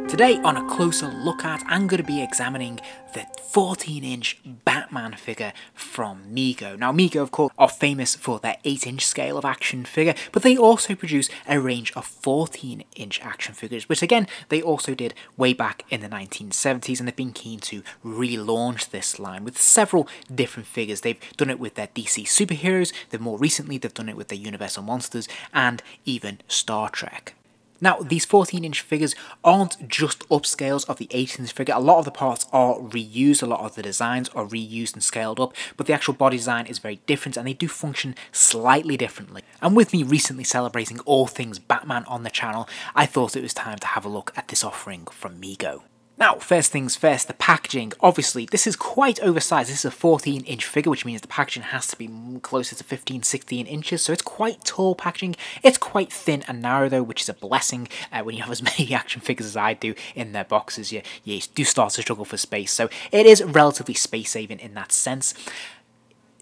Today, on a closer look at, I'm going to be examining the 14-inch Batman figure from Mego. Now, Mego, of course, are famous for their 8-inch scale of action figure, but they also produce a range of 14-inch action figures, which again, they also did way back in the 1970s, and they've been keen to relaunch this line with several different figures. They've done it with their DC superheroes, more recently they've done it with their Universal Monsters, and even Star Trek. Now, these 14-inch figures aren't just upscales of the 8-inch figure. A lot of the parts are reused, a lot of the designs are reused and scaled up, but the actual body design is very different and they do function slightly differently. And with me recently celebrating all things Batman on the channel, I thought it was time to have a look at this offering from Mego. Now, first things first, the packaging. Obviously, this is quite oversized. This is a 14-inch figure, which means the packaging has to be closer to 15, 16 inches, so it's quite tall packaging. It's quite thin and narrow, though, which is a blessing. When you have as many action figures as I do in their boxes, you do start to struggle for space, so it is relatively space-saving in that sense.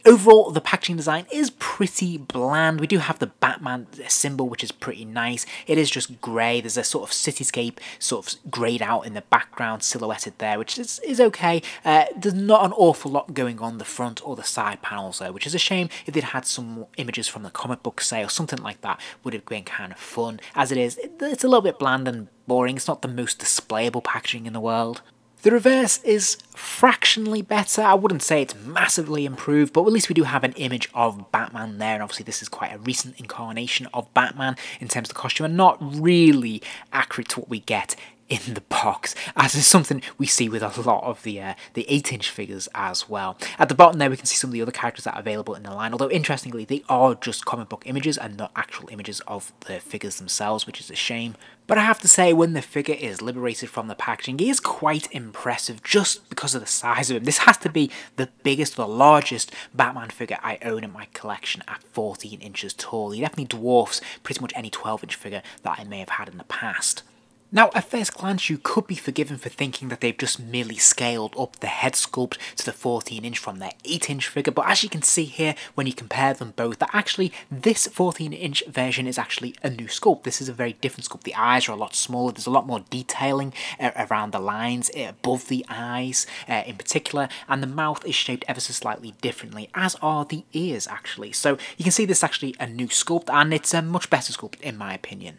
Overall, the packaging design is pretty bland. We do have the Batman symbol, which is pretty nice. It is just grey. There's a sort of cityscape sort of greyed out in the background, silhouetted there, which is okay. There's not an awful lot going on the front or the side panels though, which is a shame. If they'd had some images from the comic book sale, something like that would have been kind of fun. As it is, it's a little bit bland and boring. It's not the most displayable packaging in the world. The reverse is fractionally better. I wouldn't say it's massively improved, but at least we do have an image of Batman there, and obviously this is quite a recent incarnation of Batman in terms of the costume, and not really accurate to what we get in the box, as is something we see with a lot of the 8-inch figures as well. At the bottom there we can see some of the other characters that are available in the line, although interestingly they are just comic book images and not actual images of the figures themselves, which is a shame. But I have to say, when the figure is liberated from the packaging, he is quite impressive just because of the size of him. This has to be the biggest, the largest Batman figure I own in my collection at 14 inches tall. He definitely dwarfs pretty much any 12-inch figure that I may have had in the past. Now, at first glance, you could be forgiven for thinking that they've just merely scaled up the head sculpt to the 14-inch from their 8-inch figure, but as you can see here, when you compare them both, that actually this 14-inch version is actually a new sculpt. This is a very different sculpt. The eyes are a lot smaller, there's a lot more detailing around the lines, above the eyes in particular, and the mouth is shaped ever so slightly differently, as are the ears actually. So you can see this is actually a new sculpt, and it's a much better sculpt in my opinion.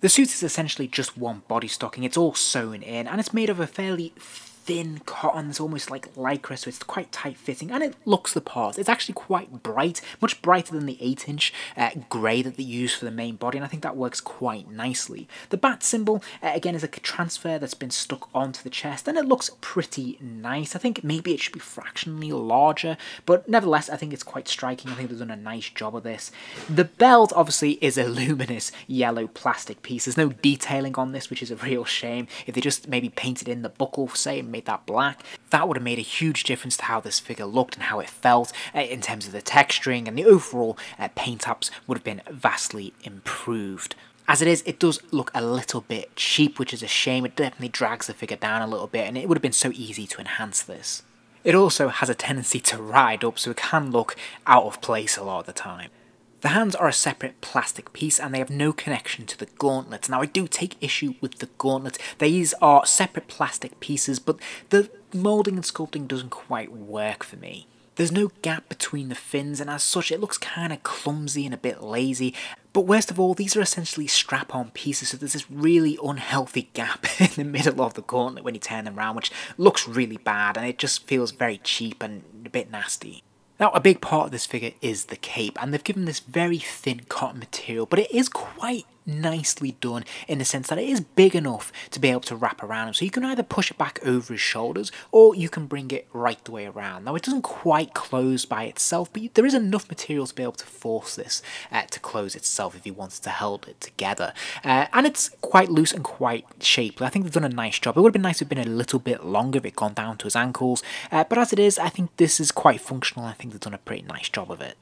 The suit is essentially just one body stocking. It's all sewn in, and it's made of a fairly thin cotton. It's almost like lycra, so it's quite tight fitting, and it looks the part. It's actually quite bright, much brighter than the 8-inch grey that they use for the main body, and I think that works quite nicely. The bat symbol, again, is a transfer that's been stuck onto the chest, and it looks pretty nice. I think maybe it should be fractionally larger, but nevertheless, I think it's quite striking. I think they've done a nice job of this. The belt, obviously, is a luminous yellow plastic piece. There's no detailing on this, which is a real shame. If they just maybe painted in the buckle, say, made that black, that would have made a huge difference to how this figure looked and how it felt in terms of the texturing, and the overall paint apps would have been vastly improved. As it is, it does look a little bit cheap, which is a shame. It definitely drags the figure down a little bit, and it would have been so easy to enhance this. It also has a tendency to ride up, so it can look out of place a lot of the time. The hands are a separate plastic piece and they have no connection to the gauntlets. Now, I do take issue with the gauntlets. These are separate plastic pieces, but the moulding and sculpting doesn't quite work for me. There's no gap between the fins, and as such it looks kind of clumsy and a bit lazy. But worst of all, these are essentially strap-on pieces, so there's this really unhealthy gap in the middle of the gauntlet when you turn them around, which looks really bad, and it just feels very cheap and a bit nasty. Now, a big part of this figure is the cape, and they've given this very thin cotton material, but it is quite nicely done in the sense that it is big enough to be able to wrap around him. So you can either push it back over his shoulders, or you can bring it right the way around. Now, it doesn't quite close by itself, but there is enough material to be able to force this to close itself if you wanted to hold it together. And it's quite loose and quite shapely. I think they've done a nice job. It would have been nice to have been a little bit longer if it gone down to his ankles, but as it is, I think this is quite functional. I think they've done a pretty nice job of it.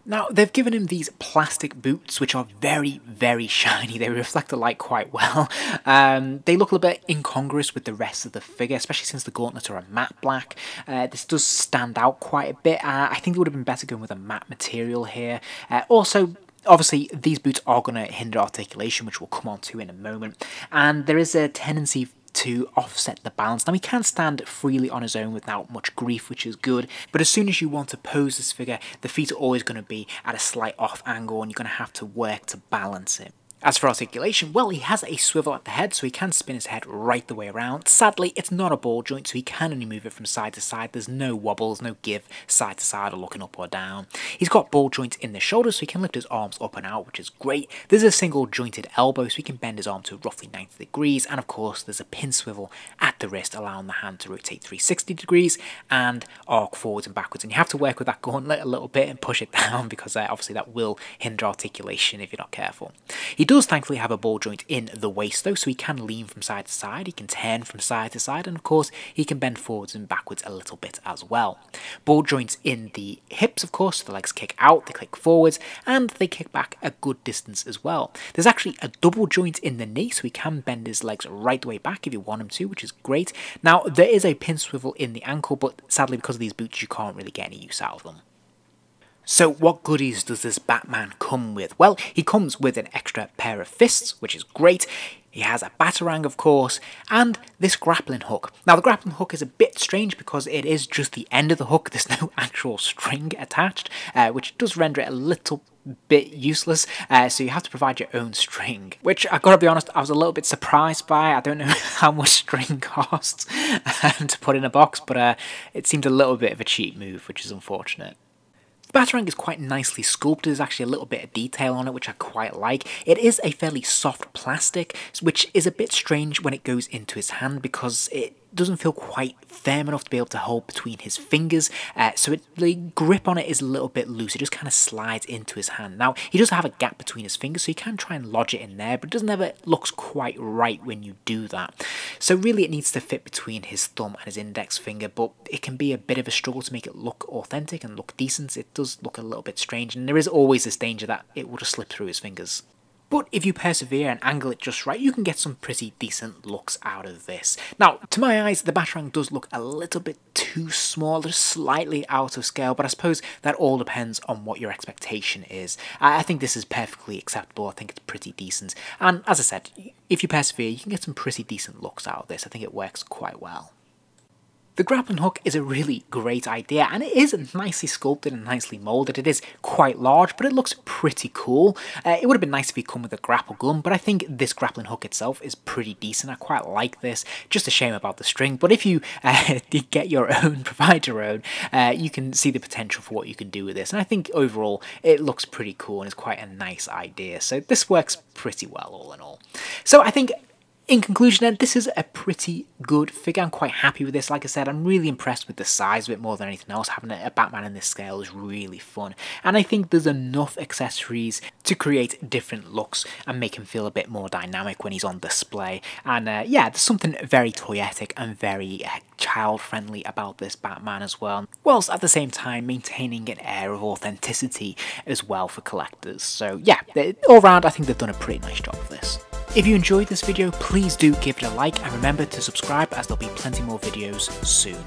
Now, they've given him these plastic boots, which are very, very shiny. They reflect the light quite well. They look a little bit incongruous with the rest of the figure, especially since the gauntlets are a matte black. This does stand out quite a bit. I think it would have been better going with a matte material here. Also, Obviously, these boots are going to hinder articulation, which we'll come on to in a moment, and there is a tendency to offset the balance. Now, he can stand freely on his own without much grief, which is good, but as soon as you want to pose this figure, the feet are always going to be at a slight off angle and you're going to have to work to balance it. As for articulation, well, he has a swivel at the head, so he can spin his head right the way around. Sadly, it's not a ball joint, so he can only move it from side to side. There's no wobbles, no give side to side or looking up or down. He's got ball joints in the shoulders, so he can lift his arms up and out, which is great. There's a single jointed elbow, so he can bend his arm to roughly 90 degrees. And of course, there's a pin swivel at the wrist, allowing the hand to rotate 360 degrees and arc forwards and backwards. And you have to work with that gauntlet a little bit and push it down, because obviously that will hinder articulation if you're not careful. He does thankfully have a ball joint in the waist though, so he can lean from side to side, he can turn from side to side, and of course he can bend forwards and backwards a little bit as well. Ball joints in the hips, of course, so the legs kick out, they kick forwards, and they kick back a good distance as well. There's actually a double joint in the knee, so he can bend his legs right the way back if you want him to, which is great. Now, there is a pin swivel in the ankle, but sadly because of these boots you can't really get any use out of them. So what goodies does this Batman come with? Well, he comes with an extra pair of fists, which is great. He has a Batarang, of course, and this grappling hook. Now, the grappling hook is a bit strange because it is just the end of the hook. There's no actual string attached, which does render it a little bit useless, so you have to provide your own string, which I gotta be honest, I was a little bit surprised by. I don't know how much string costs to put in a box, but it seemed a little bit of a cheap move, which is unfortunate. The Batarang is quite nicely sculpted. There's actually a little bit of detail on it, which I quite like. It is a fairly soft plastic, which is a bit strange when it goes into his hand because it doesn't feel quite firm enough to be able to hold between his fingers, so the grip on it is a little bit loose. It just kind of slides into his hand. Now, he does have a gap between his fingers, so you can try and lodge it in there, but it doesn't ever looks quite right when you do that. So really it needs to fit between his thumb and his index finger, but it can be a bit of a struggle to make it look authentic and look decent. It does look a little bit strange, and there is always this danger that it will just slip through his fingers. But if you persevere and angle it just right, you can get some pretty decent looks out of this. Now, to my eyes, the Batarang does look a little bit too small, just slightly out of scale, but I suppose that all depends on what your expectation is. I think this is perfectly acceptable. I think it's pretty decent. And as I said, if you persevere, you can get some pretty decent looks out of this. I think it works quite well. The grappling hook is a really great idea, and it is nicely sculpted and nicely moulded. It is quite large, but it looks pretty cool. It would have been nice if it come with a grapple gun, but I think this grappling hook itself is pretty decent. I quite like this. Just a shame about the string, but if you get your own, provide your own, you can see the potential for what you can do with this. And I think overall it looks pretty cool and is quite a nice idea. So this works pretty well all in all. So I think, in conclusion then, this is a pretty good figure. I'm quite happy with this. Like I said, I'm really impressed with the size of it more than anything else. Having a Batman in this scale is really fun. And I think there's enough accessories to create different looks and make him feel a bit more dynamic when he's on display. And yeah, there's something very toyetic and very child-friendly about this Batman as well, whilst at the same time maintaining an air of authenticity as well for collectors. So yeah, all round I think they've done a pretty nice job of this. If you enjoyed this video, please do give it a like and remember to subscribe as there'll be plenty more videos soon.